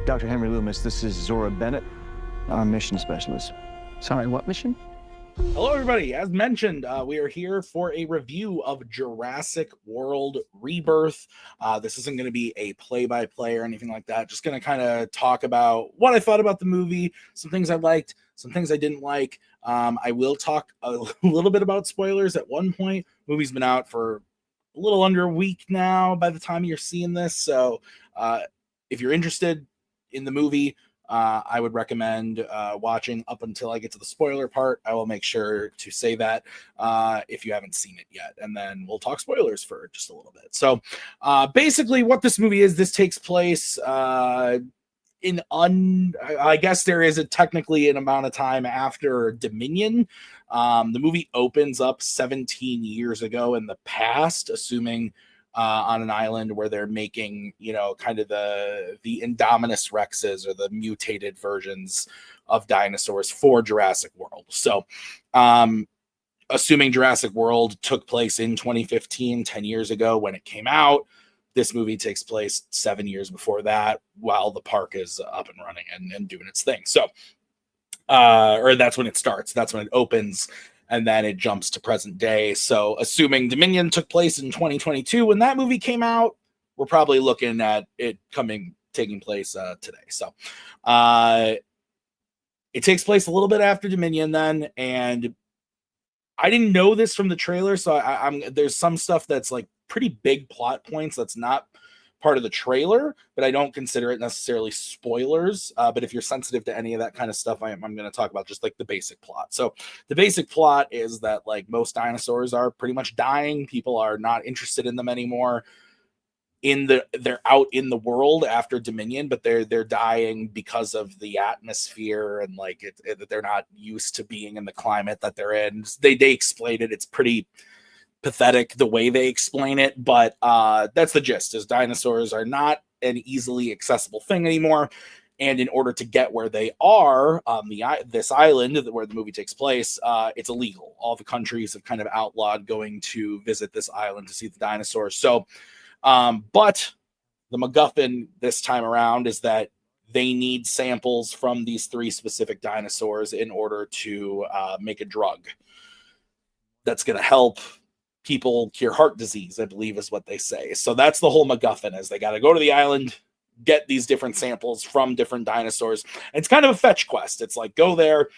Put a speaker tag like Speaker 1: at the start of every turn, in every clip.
Speaker 1: Dr. Henry Loomis, this is Zora Bennett, our mission specialist.
Speaker 2: Sorry, what mission?
Speaker 3: Hello, everybody. As mentioned, we are here for a review of Jurassic World Rebirth. This isn't going to be a play-by-play or anything like that. Just going to kind of talk about what I thought about the movie, some things I liked, some things I didn't like. I will talk a little bit about spoilers at one point. Movie's been out for a little under a week now by the time you're seeing this. So if you're interested in the movie, I would recommend watching up until I get to the spoiler part. I will make sure to say that if you haven't seen it yet, and then we'll talk spoilers for just a little bit. So basically what this movie is, this takes place I guess there is technically an amount of time after Dominion. The movie opens up 17 years ago in the past, assuming on an island where they're making, kind of the Indominus Rexes, or the mutated versions of dinosaurs for Jurassic World. So, assuming Jurassic World took place in 2015, 10 years ago when it came out, this movie takes place 7 years before that, while the park is up and running and doing its thing. So, or that's when it starts. That's when it opens. And then it jumps to present day. So assuming Dominion took place in 2022 when that movie came out, we're probably looking at it taking place today. So it takes place a little bit after Dominion then, and I didn't know this from the trailer, so there's some stuff that's like pretty big plot points that's not part of the trailer, but I don't consider it necessarily spoilers. But if you're sensitive to any of that kind of stuff, I'm going to talk about just like the basic plot. So the basic plot is that like most dinosaurs are pretty much dying. People are not interested in them anymore. They're out in the world after Dominion, but they're dying because of the atmosphere, and like they're not used to being in the climate that they're in. They explain it. It's pretty pathetic the way they explain it, but that's the gist, is dinosaurs are not an easily accessible thing anymore, and in order to get where they are on this island where the movie takes place, it's illegal. All the countries have kind of outlawed going to visit this island to see the dinosaurs. So but the MacGuffin this time around is that they need samples from these 3 specific dinosaurs in order to make a drug that's going to help people cure heart disease, I believe is what they say. So that's the whole MacGuffin, is they got to go to the island, get these different samples from different dinosaurs. And it's kind of a fetch quest. It's like, go there,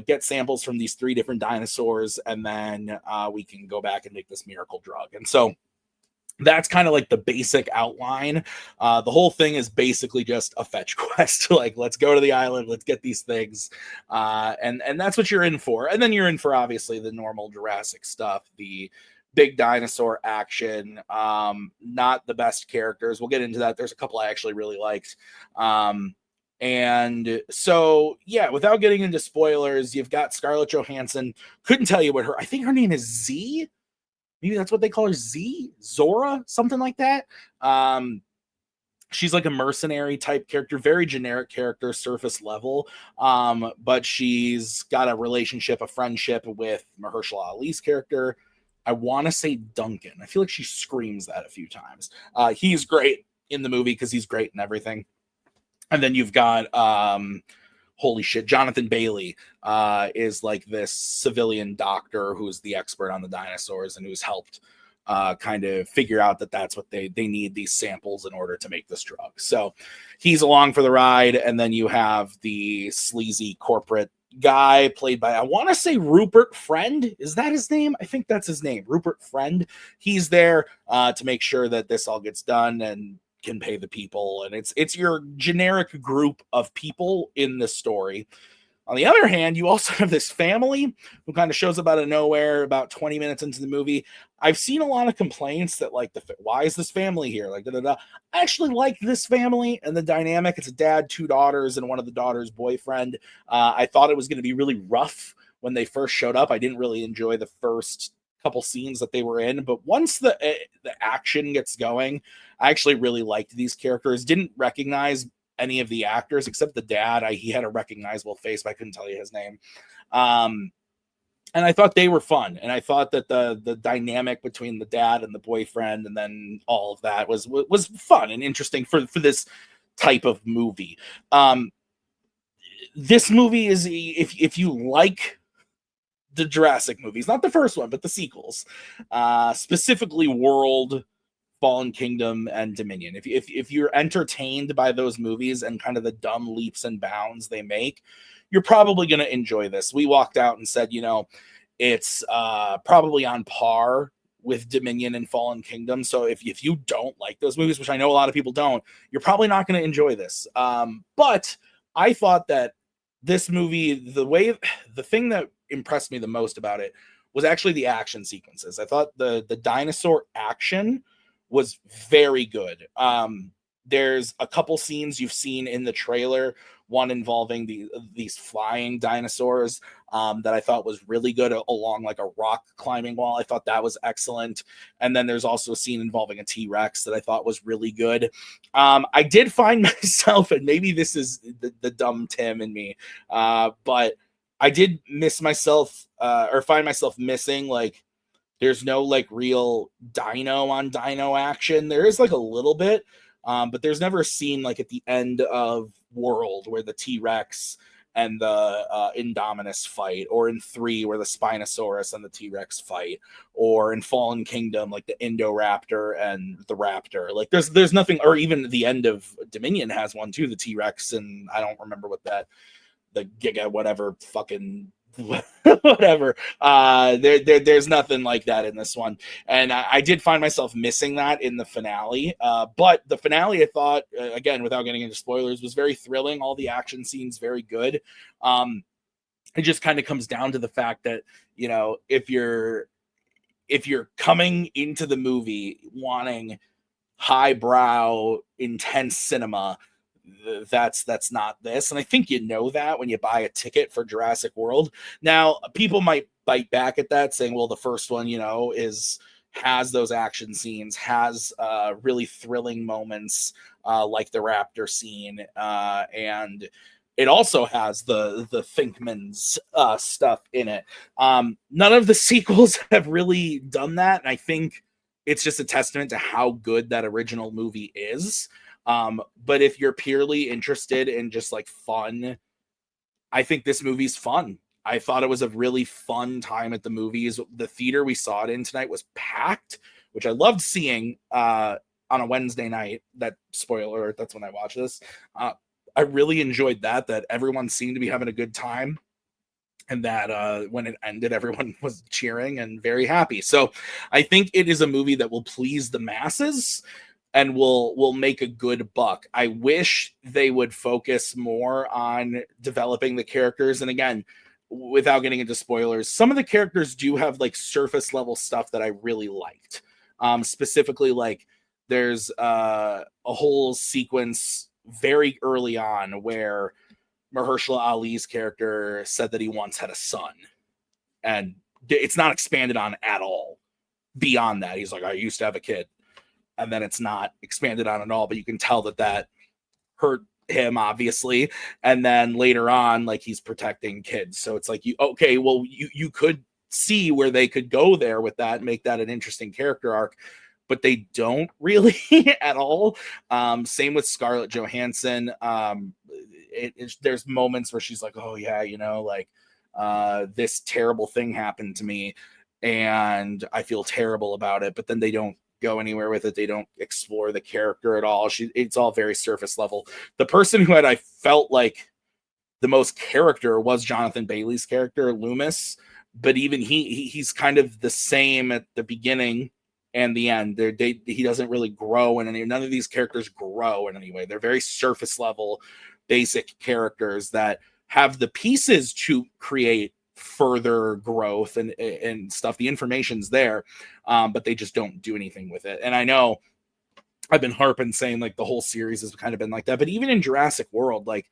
Speaker 3: get samples from these 3 different dinosaurs, and then we can go back and make this miracle drug. And so that's kind of like the basic outline. The whole thing is basically just a fetch quest. Like, let's go to the island, let's get these things. And that's what you're in for. And then you're in for obviously the normal Jurassic stuff, the big dinosaur action, not the best characters. We'll get into that. There's a couple I actually really liked. And so, yeah, without getting into spoilers, you've got Scarlett Johansson. Couldn't tell you what I think her name is Z. Maybe that's what they call her, Zora, something like that. She's like a mercenary type character, very generic character, surface level. But she's got a relationship, a friendship with Mahershala Ali's character. I want to say Duncan. I feel like she screams that a few times. He's great in the movie because he's great in everything. And then you've got holy shit, Jonathan Bailey is like this civilian doctor who's the expert on the dinosaurs and who's helped kind of figure out that that's what they need, these samples, in order to make this drug. So he's along for the ride. And then you have the sleazy corporate guy played by, I want to say Rupert Friend. Is that his name? I think that's his name, Rupert Friend. He's there to make sure that this all gets done and can pay the people, and it's your generic group of people in this story. On the other hand, you also have this family who kind of shows up out of nowhere about 20 minutes into the movie. I've seen a lot of complaints that like, why is this family here? Like, I actually like this family and the dynamic. It's a dad, 2 daughters, and one of the daughters' boyfriend. I thought it was going to be really rough when they first showed up. I didn't really enjoy the first couple scenes that they were in, but once the action gets going, I actually really liked these characters. Didn't recognize any of the actors except the dad. He had a recognizable face, but I couldn't tell you his name. And I thought they were fun, and I thought that the dynamic between the dad and the boyfriend, and then all of that was fun and interesting for this type of movie. This movie is, if you like the Jurassic movies, not the first one, but the sequels, specifically World, Fallen Kingdom, and Dominion. If you're entertained by those movies and kind of the dumb leaps and bounds they make, you're probably going to enjoy this. We walked out and said, it's probably on par with Dominion and Fallen Kingdom. So if you don't like those movies, which I know a lot of people don't, you're probably not going to enjoy this. But I thought that this movie, the thing that impressed me the most about it was actually the action sequences. I thought the dinosaur action was very good. There's a couple scenes you've seen in the trailer, one involving these flying dinosaurs that I thought was really good, along like a rock climbing wall. I thought that was excellent. And then there's also a scene involving a T-Rex that I thought was really good. I did find myself, and maybe this is the dumb Tim in me, but I did miss myself or find myself missing, like, there's no like real dino on dino action. There is like a little bit, but there's never a scene like at the end of World where the T-Rex and the Indominus fight, or in 3 where the Spinosaurus and the T-Rex fight, or in Fallen Kingdom like the Indoraptor and the Raptor. Like there's nothing, or even the end of Dominion has one too, the T-Rex, and I don't remember what the Giga whatever fucking whatever. There's nothing like that in this one, and I did find myself missing that in the finale. But the finale, I thought, again, without getting into spoilers, was very thrilling. All the action scenes very good. It just kind of comes down to the fact that, if you're coming into the movie wanting highbrow, intense cinema, that's not this. And I think that when you buy a ticket for Jurassic World. Now, people might bite back at that, saying, well, the first one, has those action scenes, has really thrilling moments, like the raptor scene, and it also has the Thinkman's stuff in it. None of the sequels have really done that, and I think it's just a testament to how good that original movie is. But if you're purely interested in just like fun, I think this movie's fun. I thought it was a really fun time at the movies. The theater we saw it in tonight was packed, which I loved seeing on a Wednesday night. That, spoiler alert, that's when I watched this. I really enjoyed that everyone seemed to be having a good time, and that when it ended, everyone was cheering and very happy. So I think it is a movie that will please the masses and will make a good buck. I wish they would focus more on developing the characters. And again, without getting into spoilers, some of the characters do have like surface level stuff that I really liked. Specifically, like there's a whole sequence very early on where Mahershala Ali's character said that he once had a son, and it's not expanded on at all. Beyond that, he's like, I used to have a kid. And then it's not expanded on at all, but you can tell that hurt him, obviously. And then later on, like, he's protecting kids. So it's like, you could see where they could go there with that and make that an interesting character arc, but they don't really at all. Same with Scarlett Johansson. There's moments where she's like, oh yeah, this terrible thing happened to me and I feel terrible about it, but then they don't go anywhere with it. They don't explore the character at all. It's all very surface level. The person who I felt like the most character was Jonathan Bailey's character, Loomis, but even he's kind of the same at the beginning and the end. He doesn't really grow in any. None of these characters grow in any way. They're very surface level, basic characters that have the pieces to create further growth and stuff. The information's there, but they just don't do anything with it. And I know I've been harping saying like the whole series has kind of been like that, but even in Jurassic World, like,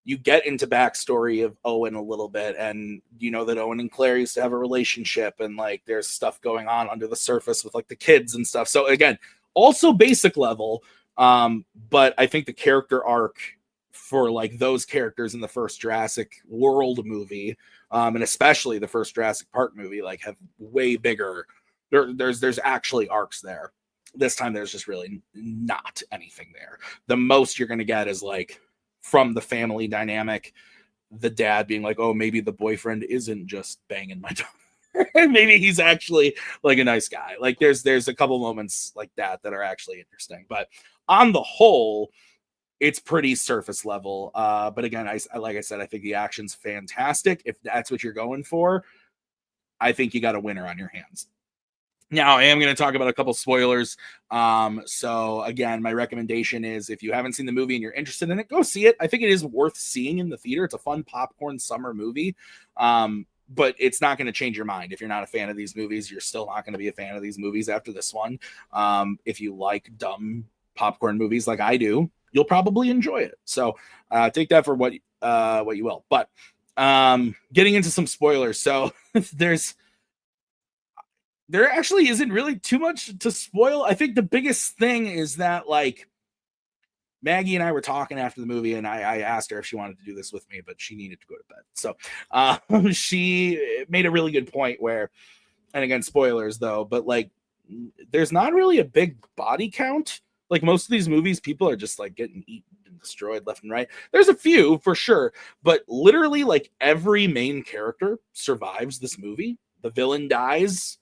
Speaker 3: you get into backstory of Owen a little bit, and that Owen and Claire used to have a relationship, and like there's stuff going on under the surface with like the kids and stuff. So again, also basic level, but I think the character arc for like those characters in the first Jurassic World movie, and especially the first Jurassic Park movie, like have way bigger. There's actually arcs there. This time there's just really not anything there. The most you're going to get is like from the family dynamic, the dad being like, oh, maybe the boyfriend isn't just banging my daughter. Maybe he's actually like a nice guy. Like there's a couple moments like that are actually interesting. But on the whole, it's pretty surface level. But again, I like I said, I think the action's fantastic. If that's what you're going for, I think you got a winner on your hands. Now, I am going to talk about a couple spoilers. So again, my recommendation is if you haven't seen the movie and you're interested in it, go see it. I think it is worth seeing in the theater. It's a fun popcorn summer movie. But it's not going to change your mind. If you're not a fan of these movies, you're still not going to be a fan of these movies after this one. If you like dumb popcorn movies like I do, you'll probably enjoy it. So take that for what you will. But getting into some spoilers. So there actually isn't really too much to spoil. I think the biggest thing is that like Maggie and I were talking after the movie, and I asked her if she wanted to do this with me, but she needed to go to bed. So she made a really good point where, and again, spoilers though, but like there's not really a big body count. Like most of these movies, people are just like getting eaten and destroyed left and right. There's a few for sure, but literally like every main character survives this movie. The villain dies.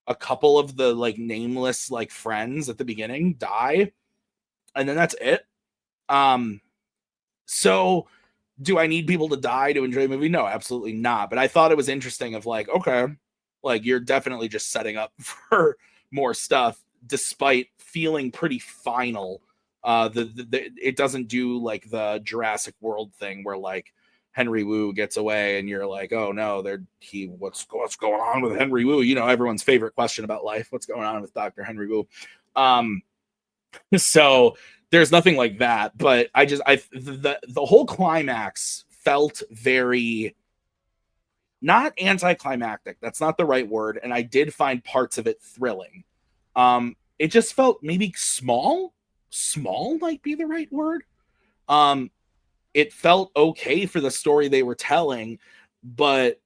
Speaker 3: A couple of the like nameless like friends at the beginning die, and then that's it. So do I need people to die to enjoy a movie? No, absolutely not. But I thought it was interesting of like, okay, like you're definitely just setting up for more stuff despite feeling pretty final. It doesn't do like the Jurassic World thing where like Henry Wu gets away and you're like, oh no, what's going on with Henry Wu? You know, everyone's favorite question about life. What's going on with Dr. Henry Wu? So there's nothing like that, but the whole climax felt very not anticlimactic. That's not the right word. And I did find parts of it thrilling. It just felt maybe small might be the right word. It felt okay for the story they were telling, but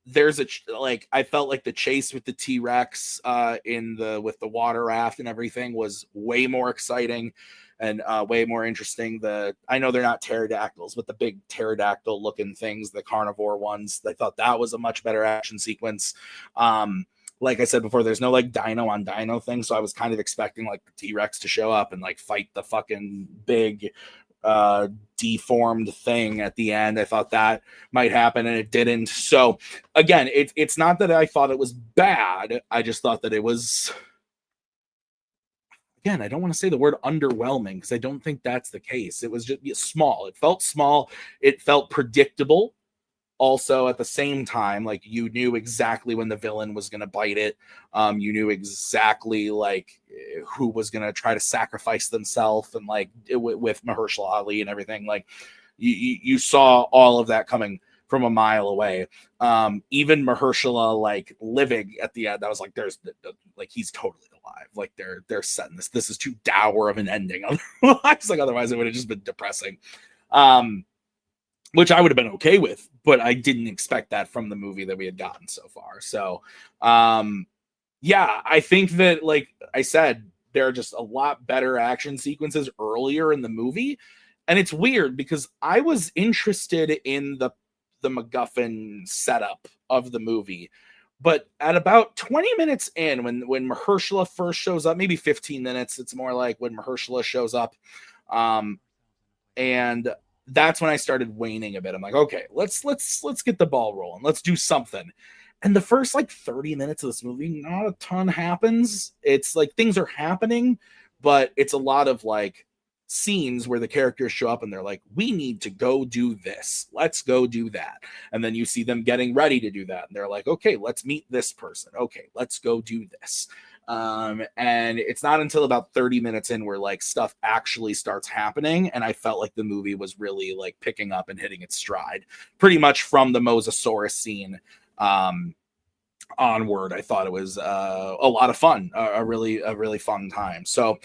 Speaker 3: I felt like the chase with the T-Rex with the water raft and everything was way more exciting and way more interesting. I know they're not pterodactyls, but the big pterodactyl looking things, the carnivore ones, I thought that was a much better action sequence. Like I said before, there's no like dino on dino thing, so I was kind of expecting like the T-Rex to show up and like fight the fucking big deformed thing at the end. I thought that might happen and it didn't. So again, it's not that I thought it was bad. I just thought that it was, again, I don't want to say the word underwhelming because I don't think that's the case. It was just small. It felt small. It felt predictable. Also, at the same time, like you knew exactly when the villain was going to bite it. You knew exactly like who was going to try to sacrifice themselves, and like with Mahershala Ali and everything. Like you saw all of that coming from a mile away. Even Mahershala like living at the end, I was like, there's like he's totally alive. Like they're setting this. This is too dour of an ending. Otherwise it would have just been depressing. Which I would have been okay with, but I didn't expect that from the movie that we had gotten so far. So, yeah, I think that, like I said, there are just a lot better action sequences earlier in the movie. And it's weird because I was interested in the MacGuffin setup of the movie. But at about 20 minutes in, when Mahershala first shows up, maybe 15 minutes, it's more like when Mahershala shows up. And that's when I started waning a bit. I'm like, okay, let's get the ball rolling. Let's do something. And the first like 30 minutes of this movie, not a ton happens. It's like things are happening, but it's a lot of like scenes where the characters show up and they're like, we need to go do this. Let's go do that. And then you see them getting ready to do that. And they're like, okay, let's meet this person. Okay, let's go do this. And it's not until about 30 minutes in where like stuff actually starts happening. And I felt like the movie was really like picking up and hitting its stride pretty much from the Mosasaurus scene onward. I thought it was a lot of fun, a really fun time. So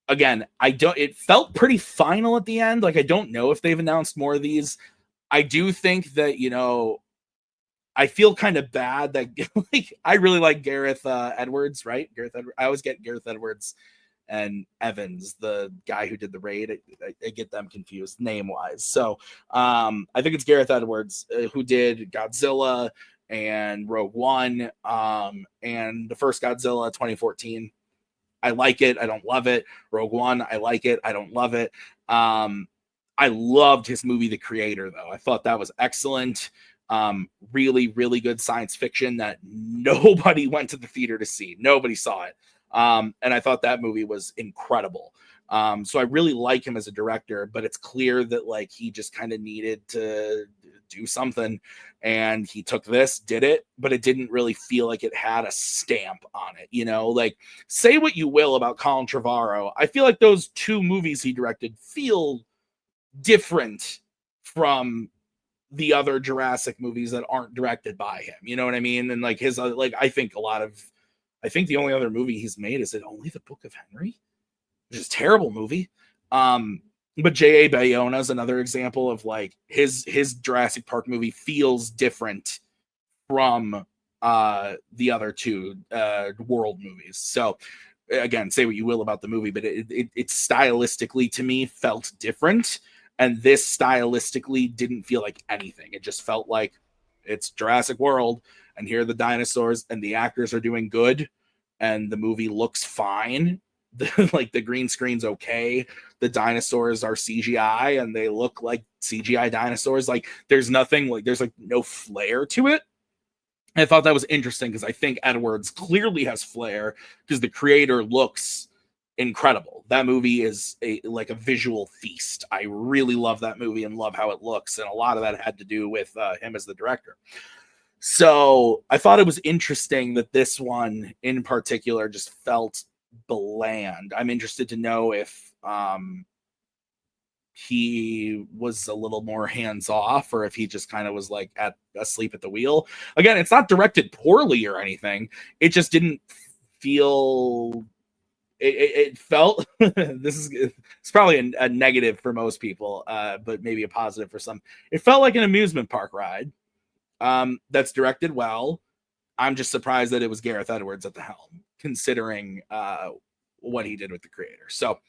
Speaker 3: again, it felt pretty final at the end. Like I don't know if they've announced more of these. I do think that, you know, I feel kind of bad that like I really like Gareth Edwards, right? Gareth Edwards. I always get Gareth Edwards and Evans, the guy who did the raid. I get them confused name wise. So I think it's Gareth Edwards who did Godzilla and Rogue One and the first Godzilla 2014. I like it. I don't love it. Rogue One, I like it. I don't love it. I loved his movie, The Creator, though. I thought that was excellent. Really, really good science fiction that nobody went to the theater to see. Nobody saw it. And I thought that movie was incredible. So I really like him as a director, but it's clear that like he just kind of needed to do something, and he took this, did it, but it didn't really feel like it had a stamp on it. You know, like say what you will about Colin Trevorrow, I feel like those two movies he directed feel different from the other Jurassic movies that aren't directed by him. You know what I mean? And like his, like, I think the only other movie he's made is it Only the Book of Henry, which is a terrible movie. But J.A. Bayona is another example of like his Jurassic Park movie feels different from the other two world movies. So again, say what you will about the movie, but it stylistically to me felt different. And this stylistically didn't feel like anything. It just felt like it's Jurassic World, and here are the dinosaurs, and the actors are doing good, and the movie looks fine. Like the green screen's okay. The dinosaurs are CGI, and they look like CGI dinosaurs. Like there's nothing, like there's like no flair to it. I thought that was interesting because I think Edwards clearly has flair because The Creator looks incredible. That movie is like a visual feast. I really love that movie and love how it looks, and a lot of that had to do with him as the director. So I thought it was interesting that this one in particular just felt bland. I'm interested to know if he was a little more hands off, or if he just kind of was like asleep at the wheel. Again, it's not directed poorly or anything. It just didn't feel. It felt it's probably a negative for most people, but maybe a positive for some. It felt like an amusement park ride that's directed well. I'm just surprised that it was Gareth Edwards at the helm, considering what he did with The Creator. So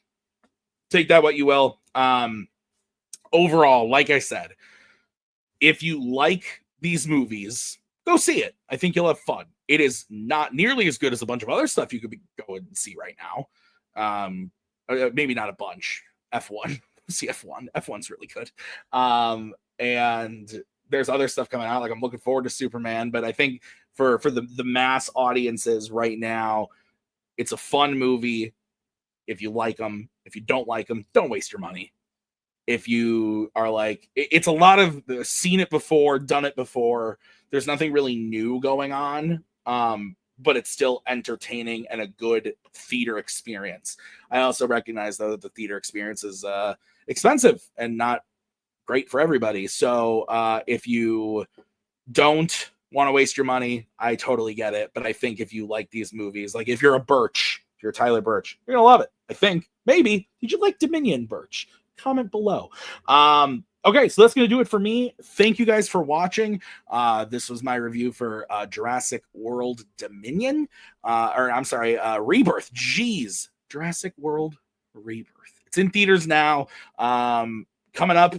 Speaker 3: take that what you will. Overall, like I said, if you like these movies, go see it. I think you'll have fun. It is not nearly as good as a bunch of other stuff you could go and see right now. Maybe not a bunch. F1. See F1. F1's really good. And there's other stuff coming out. Like I'm looking forward to Superman, but I think for the mass audiences right now, it's a fun movie. If you like them, if you don't like them, don't waste your money. If you are like, it's a lot of seen it before, done it before. There's nothing really new going on, but it's still entertaining and a good theater experience. I also recognize, though, that the theater experience is expensive and not great for everybody. So if you don't want to waste your money, I totally get it. But I think if you like these movies, like if you're a Birch, if you're a Tyler Birch, you're going to love it. I think. Maybe. Did you like Dominion, Birch? Comment below. Okay, so that's going to do it for me. Thank you guys for watching. This was my review for Jurassic World Dominion. Rebirth. Jeez. Jurassic World Rebirth. It's in theaters now. Coming up,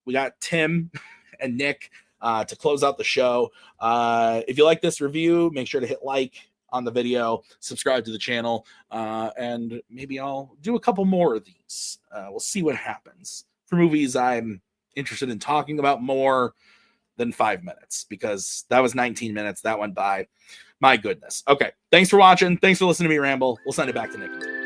Speaker 3: we got Tim and Nick to close out the show. If you like this review, make sure to hit like on the video, subscribe to the channel, and maybe I'll do a couple more of these. We'll see what happens for movies I'm interested in talking about more than 5 minutes, because that was 19 minutes that went by. My goodness. Okay, thanks for watching. Thanks for listening to me ramble. We'll send it back to Nick.